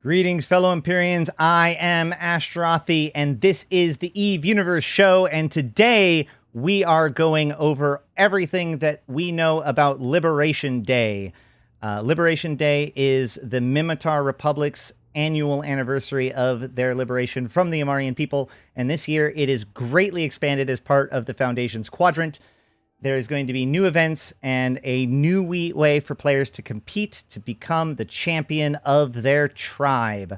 Greetings, fellow Empyreans. I am Astrothi, and this is the Eve Universe Show. And today we are going over everything that we know about Liberation Day. Liberation Day is the Minmatar Republic's annual anniversary of their liberation from the Amarian people. And this year it is greatly expanded as part of the Foundation's quadrant. There is going to be new events and a new way for players to compete to become the champion of their tribe.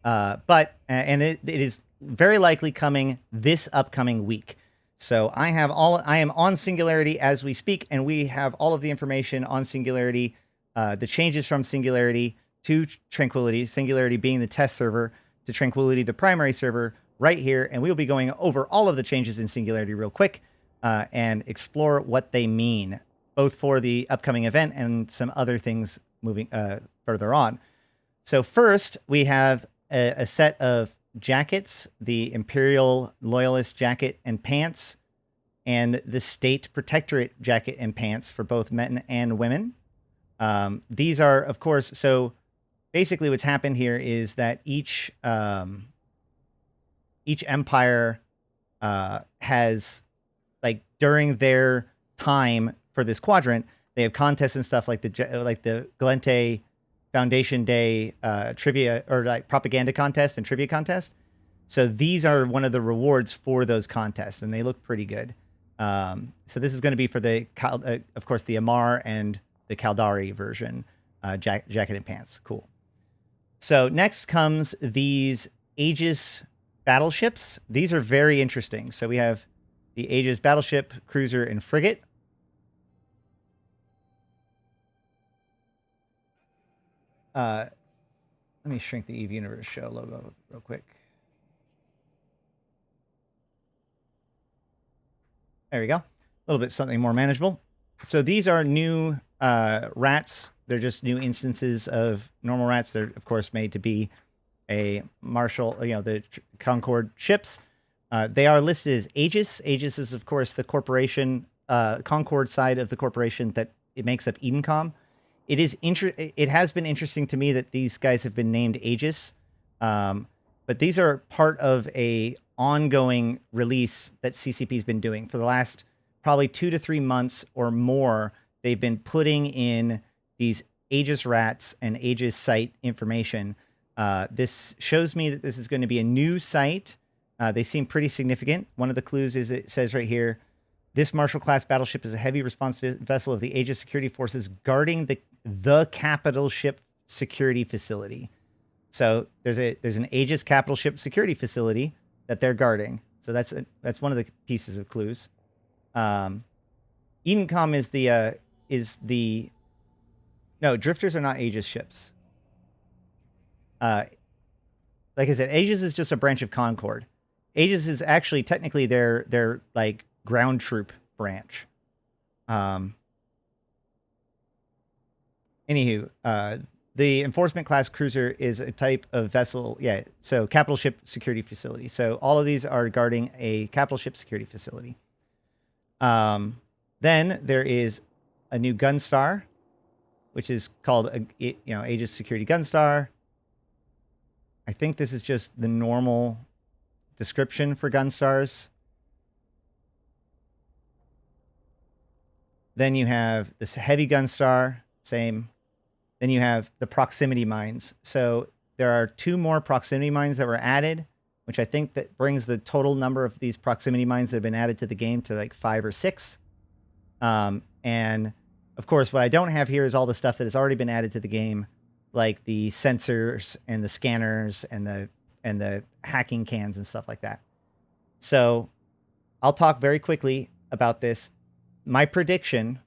It is very likely coming this upcoming week. So I am on Singularity as we speak, and we have all of the information on Singularity, the changes from Singularity to Tranquility, Singularity being the test server, to Tranquility, the primary server, right here. And we'll be going over all of the changes in Singularity real quick. And explore what they mean, both for the upcoming event and some other things moving further on. So first, we have a set of jackets, the Imperial Loyalist jacket and pants, and the State Protectorate jacket and pants for both men and women. These are, of course, so basically what's happened here is that each empire has, like, during their time for this quadrant, they have contests and stuff like the Galente Foundation Day trivia, or like propaganda contest and trivia contest. So these are one of the rewards for those contests, and they look pretty good. So this is going to be for the, of course, the Amar and the Caldari version, jacket and pants. Cool. So next comes these Aegis battleships. These are very interesting. So we have the Aegis battleship, cruiser, and frigate. Let me shrink the Eve Universe Show logo real quick. There we go. A little bit something more manageable. So these are new rats. They're just new instances of normal rats. They're, of course, made to be a Marshall, the Concord ships. They are listed as Aegis. Aegis is, of course, the corporation, Concord side of the corporation that it makes up Edencom. It has been interesting to me that these guys have been named Aegis, but these are part of a ongoing release that CCP's been doing for the last probably 2 to 3 months or more. They've been putting in these Aegis rats and Aegis site information. This shows me that this is going to be a new site. They seem pretty significant. One of the clues is, it says right here, this Marshall-class battleship is a heavy response vessel of the Aegis security forces guarding the capital ship security facility. So there's an Aegis capital ship security facility that they're guarding. So that's one of the pieces of clues. Edencom no, drifters are not Aegis ships. Like I said, Aegis is just a branch of Concord. Aegis is actually technically their like ground troop branch. Anywho, the enforcement class cruiser is a type of vessel. Yeah, so capital ship security facility. So all of these are guarding a capital ship security facility. Then there is a new Gunstar, which is called Aegis Security Gunstar. I think this is just the normal description for Gunstars. Then you have this heavy Gunstar, same. Then you have the proximity mines. So there are 2 more proximity mines that were added, which I think that brings the total number of these proximity mines that have been added to the game to like 5 or 6. And of course, what I don't have here is all the stuff that has already been added to the game, like the sensors and the scanners and the hacking cans and stuff like that. So I'll talk very quickly about this. My prediction,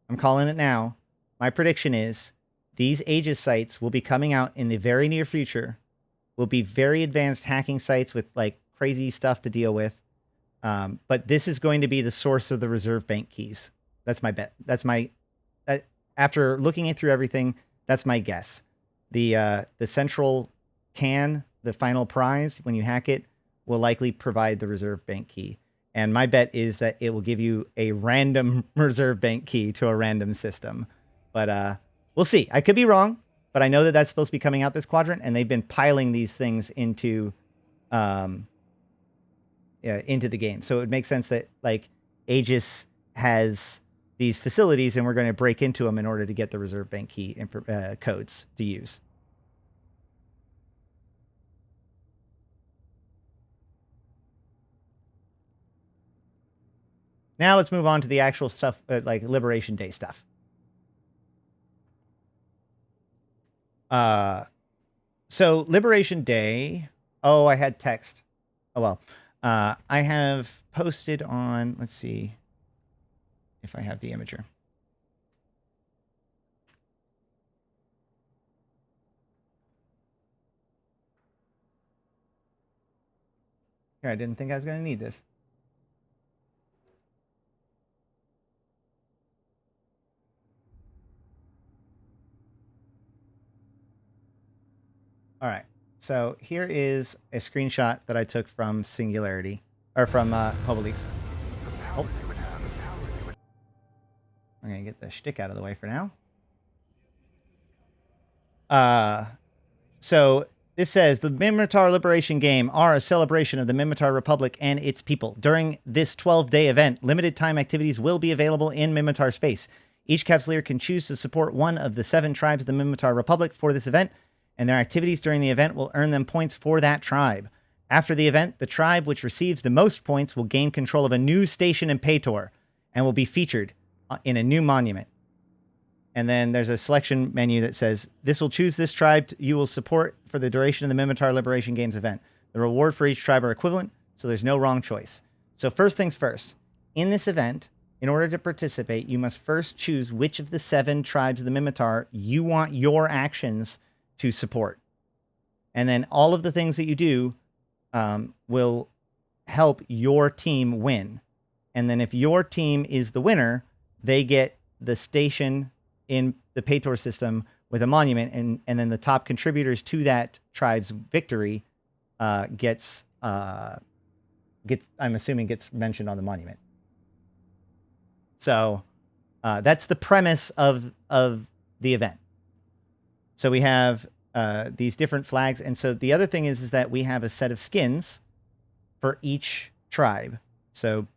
I'm calling it now, my prediction is these Aegis sites will be coming out in the very near future, will be very advanced hacking sites with like crazy stuff to deal with. But this is going to be the source of the reserve bank keys. That's my bet. After looking through everything, that's my guess. The central can, the final prize, when you hack it, will likely provide the reserve bank key. And my bet is that it will give you a random reserve bank key to a random system. But we'll see. I could be wrong, but I know that that's supposed to be coming out this quadrant, and they've been piling these things into the game. So it makes sense that like Aegis has these facilities, and we're going to break into them in order to get the reserve bank key codes to use. Now let's move on to the actual stuff, like Liberation Day stuff. So Liberation Day. Oh, I had text. Oh well. I have posted on. Let's see if I have the imager. Here, I didn't think I was going to need this. All right. So here is a screenshot that I took from Singularity, or from Hobelix. Oh. I'm going to get the shtick out of the way for now. So this says, the Minmatar Liberation Game are a celebration of the Minmatar Republic and its people. During this 12-day event, limited time activities will be available in Minmatar space. Each Capsuleer can choose to support one of the 7 tribes of the Minmatar Republic for this event, and their activities during the event will earn them points for that tribe. After the event, the tribe which receives the most points will gain control of a new station in Paytor and will be featured in a new monument. And then there's a selection menu that says, this will choose this tribe you will support for the duration of the Minmatar Liberation Games event. The reward for each tribe are equivalent, so there's no wrong choice. So first things first, in this event, in order to participate, you must first choose which of the 7 tribes of the Minmatar you want your actions to support. And then all of the things that you do will help your team win. And then if your team is the winner, they get the station in the Paytor system with a monument, and then the top contributors to that tribe's victory gets I'm assuming gets mentioned on the monument. So that's the premise of the event. So we have these different flags, and so the other thing is that we have a set of skins for each tribe. So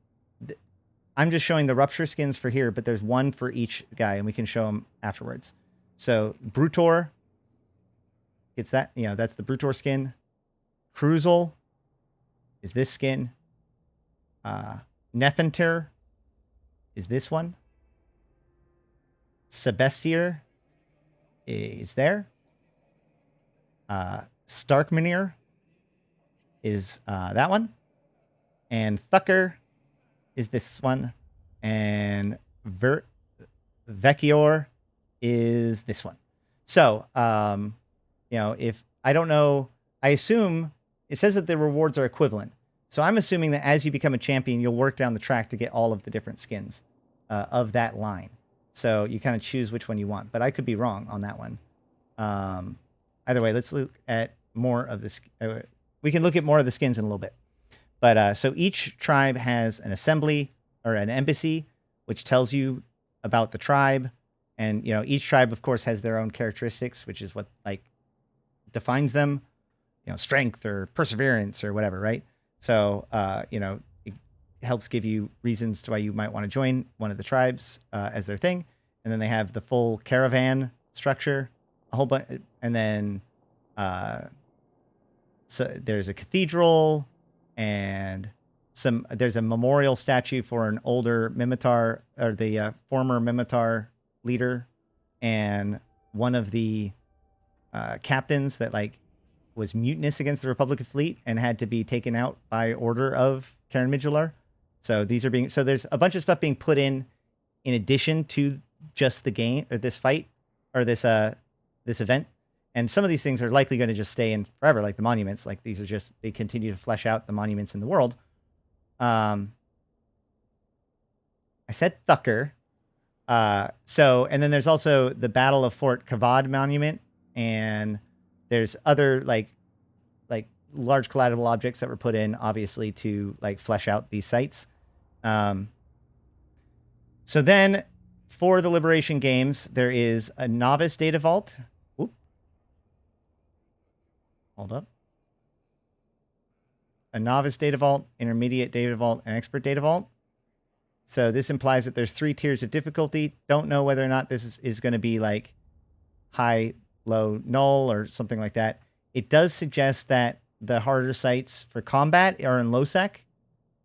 I'm just showing the Rupture skins for here, but there's one for each guy, and we can show them afterwards. So Brutor gets that, that's the Brutor skin. Cruzel is this skin. Nephinter is this one. Sebestier is there. Starkmanir is that one. And Thucker is this one. And Vecchior is this one. So, if I don't know, I assume it says that the rewards are equivalent. So I'm assuming that as you become a champion, you'll work down the track to get all of the different skins of that line. So you kind of choose which one you want, but I could be wrong on that one. Either way, let's look at more of this. We can look at more of the skins in a little bit. But so each tribe has an assembly or an embassy, which tells you about the tribe. And, each tribe, of course, has their own characteristics, which is what defines them, strength or perseverance or whatever, right? So, it helps give you reasons to why you might want to join one of the tribes as their thing. And then they have the full caravan structure, a whole bunch. And then so there's a cathedral, and there's a memorial statue for an older Minmatar, or the former Minmatar leader, and one of the captains that was mutinous against the Republican fleet and had to be taken out by order of Karen Midgelar. So there's a bunch of stuff being put in addition to just the game, or this fight, or this event. And some of these things are likely going to just stay in forever, like the monuments. These are they continue to flesh out the monuments in the world. I said Thucker. And then there's also the Battle of Fort Kavad monument, and there's other large collateral objects that were put in, obviously, to flesh out these sites. So then for the Liberation Games, there is a novice data vault. Hold up. A novice data vault, intermediate data vault, and expert data vault. So this implies that there's 3 tiers of difficulty. Don't know whether or not this is going to be like high, low, null, or something like that. It does suggest that the harder sites for combat are in low sec.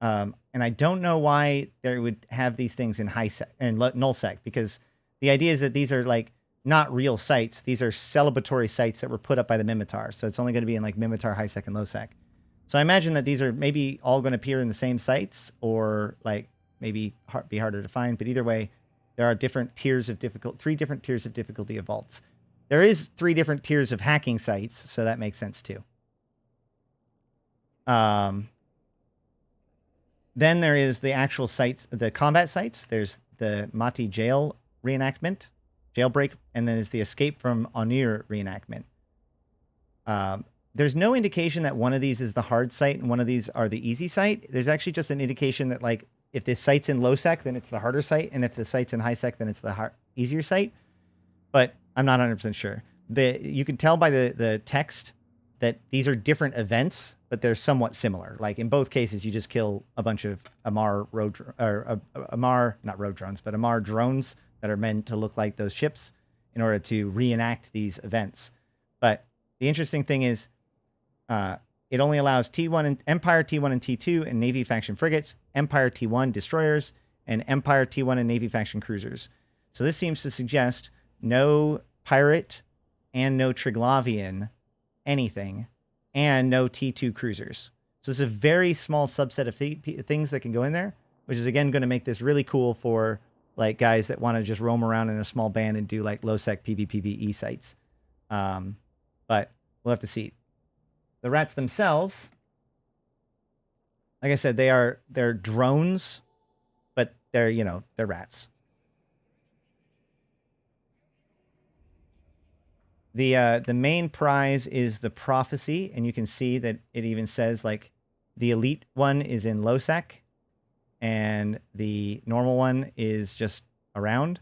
And I don't know why they would have these things in high sec and null sec, because the idea is that these are like not real sites. These are celebratory sites that were put up by the Mimitar. So it's only going to be in like Mimitar high sec and low sec. So I imagine that these are maybe all going to appear in the same sites, or like maybe be harder to find. But either way, there are different tiers of 3 different tiers of difficulty of vaults. There is 3 different tiers of hacking sites, so that makes sense too. Then there is the actual sites, the combat sites. There's the Mati jail reenactment, jailbreak, and then there's the escape from Onir reenactment. There's no indication that one of these is the hard site and one of these are the easy site. There's actually just an indication that like if this site's in low sec, then it's the harder site, and if the site's in high sec, then it's the easier site. But I'm not 100% sure. You can tell by the text that these are different events, but they're somewhat similar. Like in both cases, you just kill a bunch of Amar not road drones, but Amar drones that are meant to look like those ships in order to reenact these events. But the interesting thing is, it only allows T1 and Empire T1 and T2 and Navy faction frigates, Empire T1 destroyers, and Empire T1 and Navy faction cruisers. So this seems to suggest no pirate and no Triglavian anything, and no T2 cruisers. So it's a very small subset of things that can go in there, which is again going to make this really cool for like guys that want to just roam around in a small band and do like low sec PvPvE sites. But we'll have to see. The rats themselves, like I said, they're drones, but they're rats. The main prize is the prophecy, and you can see that it even says like the elite one is in low sec, and the normal one is just around,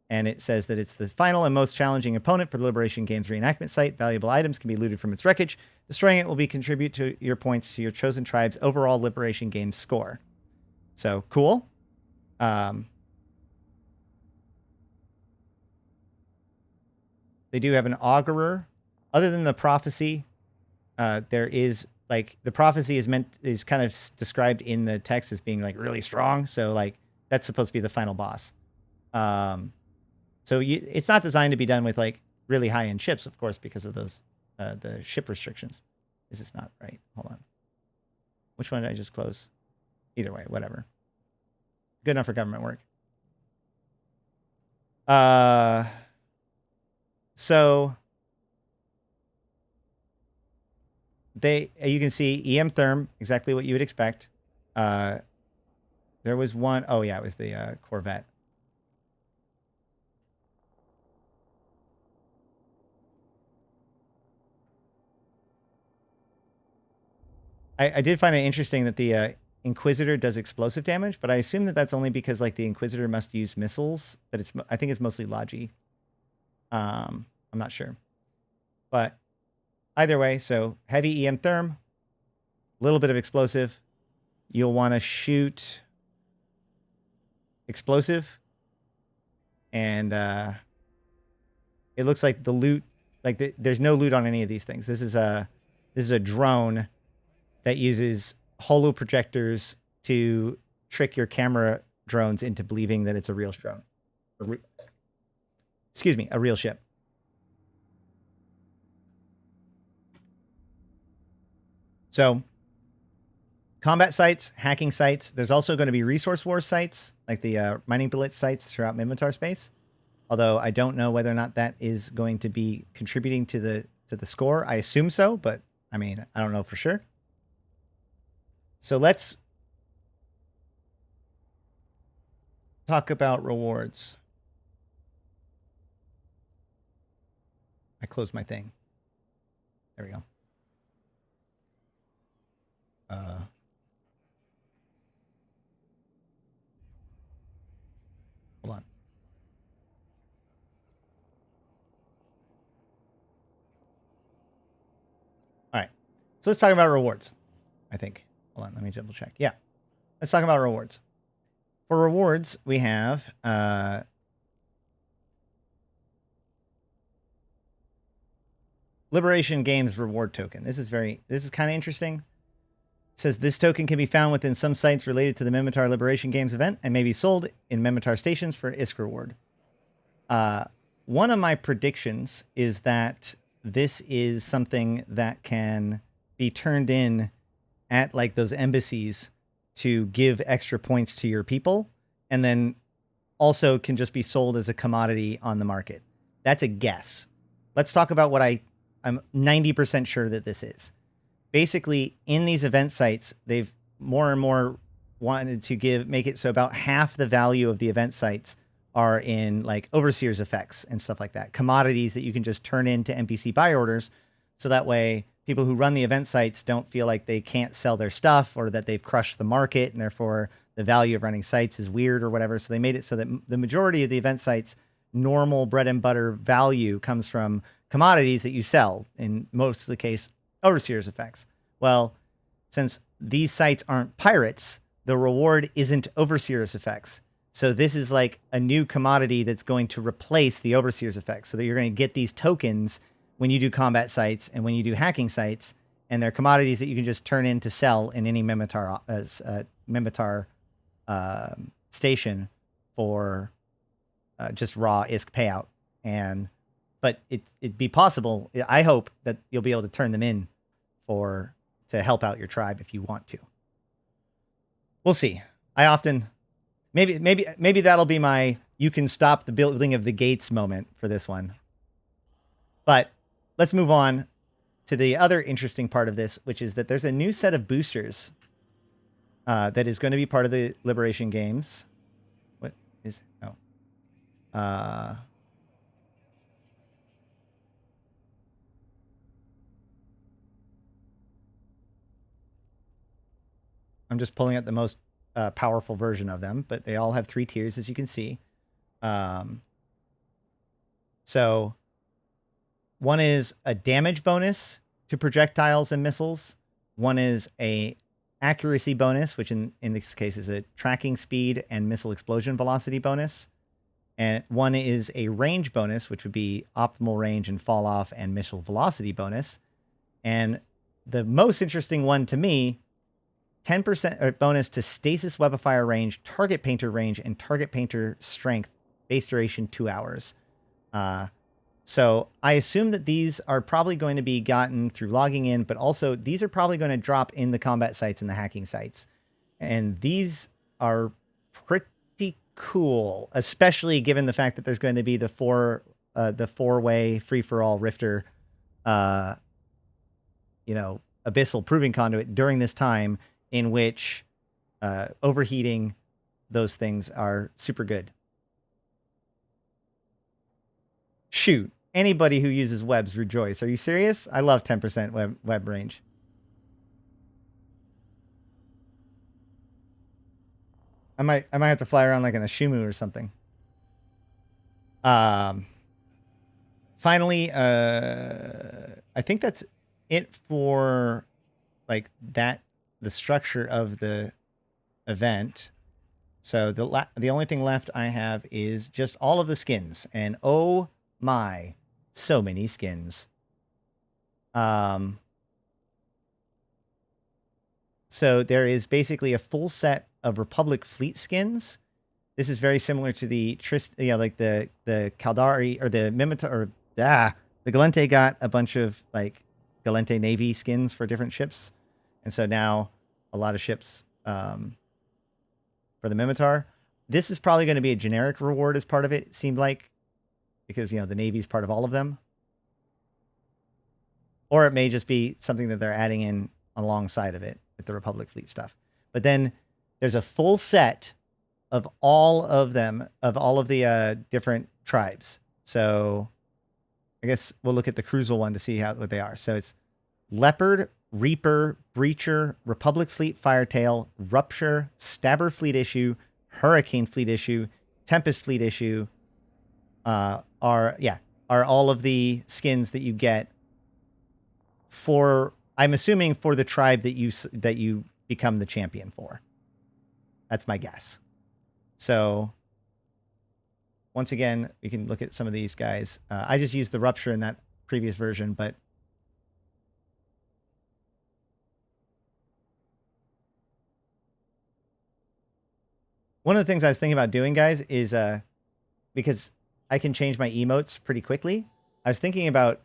and it says that it's the final and most challenging opponent for the Liberation Games reenactment site. Valuable items can be looted from its wreckage. Destroying it will contribute to your points to your chosen tribe's overall Liberation Games score. So cool. They do have an augurer. Other than the prophecy, there is like the prophecy is kind of described in the text as being like really strong. So like that's supposed to be the final boss. So it's not designed to be done with like really high end ships, of course, because of those the ship restrictions. This is not right. Hold on. Which one did I just close? Either way, whatever. Good enough for government work. So you can see EM Therm, exactly what you would expect. There was one, oh yeah, it was the Corvette. I did find it interesting that the Inquisitor does explosive damage, but I assume that that's only because like the Inquisitor must use missiles, but I think it's mostly Logi. I'm not sure. But either way, so heavy EM Therm, a little bit of explosive. You'll want to shoot explosive. And it looks like the loot, like there's no loot on any of these things. This is a drone that uses holo projectors to trick your camera drones into believing that it's a real drone. Excuse me, a real ship. So, combat sites, hacking sites. There's also going to be resource war sites, like the mining blitz sites throughout Mimitar space. Although I don't know whether or not that is going to be contributing to the score. I assume so, but I mean, I don't know for sure. So let's talk about rewards. I closed my thing. There we go. Hold on. All right. So let's talk about rewards, I think. Hold on, let me double check. Yeah, let's talk about rewards. For rewards, we have Liberation Games reward token. This is kind of interesting. It says this token can be found within some sites related to the Mimitar Liberation Games event and may be sold in Mimitar stations for ISK reward. One of my predictions is that this is something that can be turned in at like those embassies to give extra points to your people, and then also can just be sold as a commodity on the market. That's a guess. Let's talk about what I'm 90% sure that this is. Basically, in these event sites, they've more and more wanted to make it so about half the value of the event sites are in like overseers effects and stuff like that. Commodities that you can just turn into NPC buy orders. So that way people who run the event sites don't feel like they can't sell their stuff or that they've crushed the market and therefore the value of running sites is weird or whatever. So they made it so that the majority of the event sites, normal bread and butter value comes from commodities that you sell, in most of the case, overseers effects. Well, since these sites aren't pirates, the reward isn't overseers effects. So this is like a new commodity that's going to replace the overseers effects, so that you're going to get these tokens when you do combat sites and when you do hacking sites, and they're commodities that you can just turn in to sell in any Mimitar station for just raw ISK payout. But it'd be possible. I hope that you'll be able to turn them in to help out your tribe if you want to. We'll see. Maybe that'll be my you can stop the building of the gates moment for this one. But let's move on to the other interesting part of this, which is that there's a new set of boosters that is going to be part of the Liberation Games. What is... Oh. I'm just pulling out the most powerful version of them, but they all have 3 tiers, as you can see. So one is a damage bonus to projectiles and missiles. One is a accuracy bonus, which in this case is a tracking speed and missile explosion velocity bonus. And one is a range bonus, which would be optimal range and fall off and missile velocity bonus. And the most interesting one to me, 10% bonus to stasis webifier range, target painter range, and target painter strength, base duration 2 hours. So I assume that these are probably going to be gotten through logging in, but also these are probably going to drop in the combat sites and the hacking sites. And these are pretty cool, especially given the fact that there's going to be the four-way free-for-all Rifter, abyssal proving conduit during this time, in which overheating those things are super good. Shoot, anybody who uses webs rejoice. Are you serious? I love 10% web range. I might have to fly around like in a Shumu or something. Finally, I think that's it for like that. The structure of the event. So the only thing left I have is just all of the skins, and oh my, so many skins. So there is basically a full set of Republic fleet skins. This is very similar to the like the Caldari or the Mimitar or the Galente got a bunch of like Galente Navy skins for different ships. And so now a lot of ships for the Mimitar. This is probably going to be a generic reward as part of it seemed like, because, the Navy's part of all of them. Or it may just be something that they're adding in alongside of it with the Republic fleet stuff. But then there's a full set of all of them, of all of the different tribes. So I guess we'll look at the Cruiser one to see what they are. So it's Leopard, Reaper, Breacher, Republic Fleet Firetail, Rupture, Stabber Fleet Issue, Hurricane Fleet Issue, Tempest Fleet Issue, are all of the skins that you get for I'm assuming for the tribe that you become the champion for. That's my guess. So once again, we can look at some of these guys. I just used the rupture in that previous version, but one of the things I was thinking about doing, guys, is because I can change my emotes pretty quickly. I was thinking about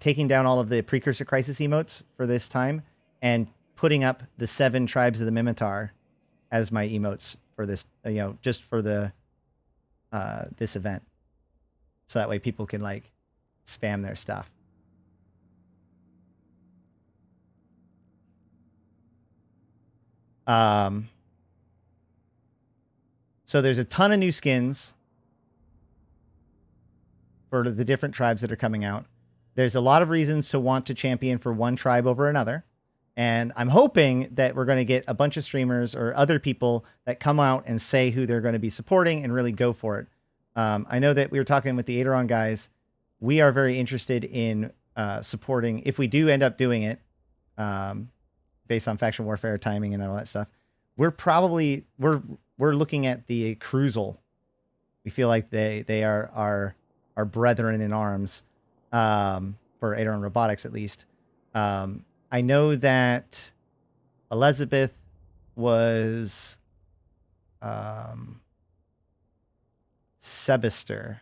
taking down all of the Precursor Crisis emotes for this time and putting up the 7 tribes of the Mimitar as my emotes for this, just for the this event. So that way people can like spam their stuff. So there's a ton of new skins for the different tribes that are coming out. There's a lot of reasons to want to champion for one tribe over another. And I'm hoping that we're going to get a bunch of streamers or other people that come out and say who they're going to be supporting and really go for it. I know that we were talking with the Aeron guys. We are very interested in supporting, if we do end up doing it, based on faction warfare timing and all that stuff, we're looking at the Crucial. We feel like they are our brethren in arms, for Aeron Robotics at least. I know that Elizabeth was Sebister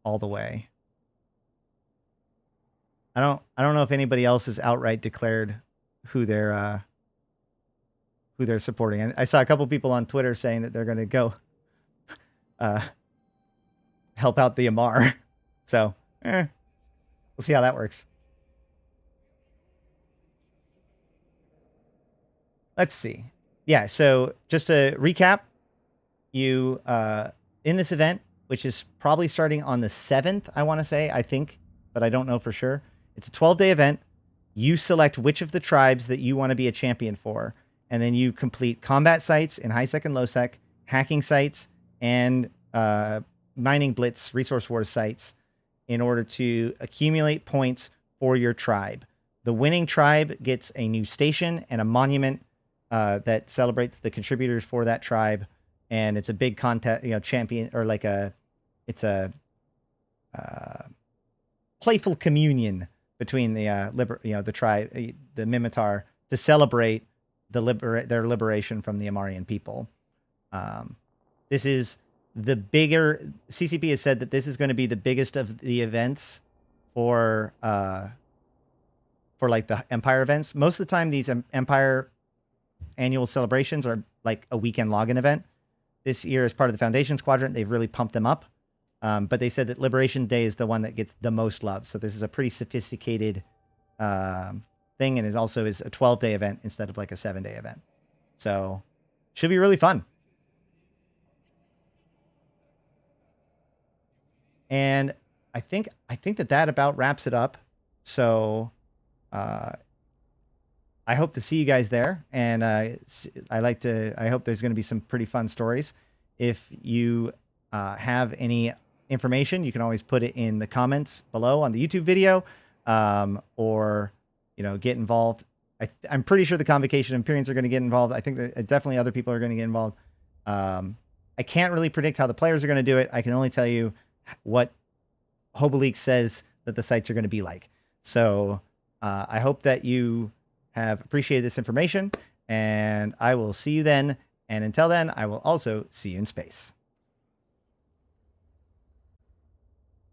all the way. I don't know if anybody else has outright declared who they're supporting. And I saw a couple people on Twitter saying that they're going to go help out the Amar. So, we'll see how that works. Let's see. Yeah, so just to recap, you in this event, which is probably starting on the 7th, I want to say, I think, but I don't know for sure. It's a 12-day event. You select which of the tribes that you want to be a champion for, and then you complete combat sites in high sec and low sec, hacking sites, and mining blitz resource wars sites in order to accumulate points for your tribe. The winning tribe gets a new station and a monument that celebrates the contributors for that tribe, and it's a big contest, champion, or like it's a playful communion between the the tribe, the Mimitar, to celebrate their liberation from the Amarian people. This is the bigger. CCP has said that this is going to be the biggest of the events for like the Empire events. Most of the time, these Empire annual celebrations are like a weekend login event. This year, as part of the Foundations Quadrant, they've really pumped them up. But they said that Liberation Day is the one that gets the most love. So this is a pretty sophisticated thing, and it also is a 12-day event instead of like a 7-day event. So should be really fun. And I think that about wraps it up. So I hope to see you guys there, and I hope there's going to be some pretty fun stories. If you have any information, you can always put it in the comments below on the YouTube video, or get involved. I'm pretty sure the Convocation Imperials are going to get involved. I think that definitely other people are going to get involved. I can't really predict how the players are going to do it. I can only tell you what Hobaleek says that the sites are going to be like. So I hope that you have appreciated this information, and I will see you then. And until then, I will also see you in space.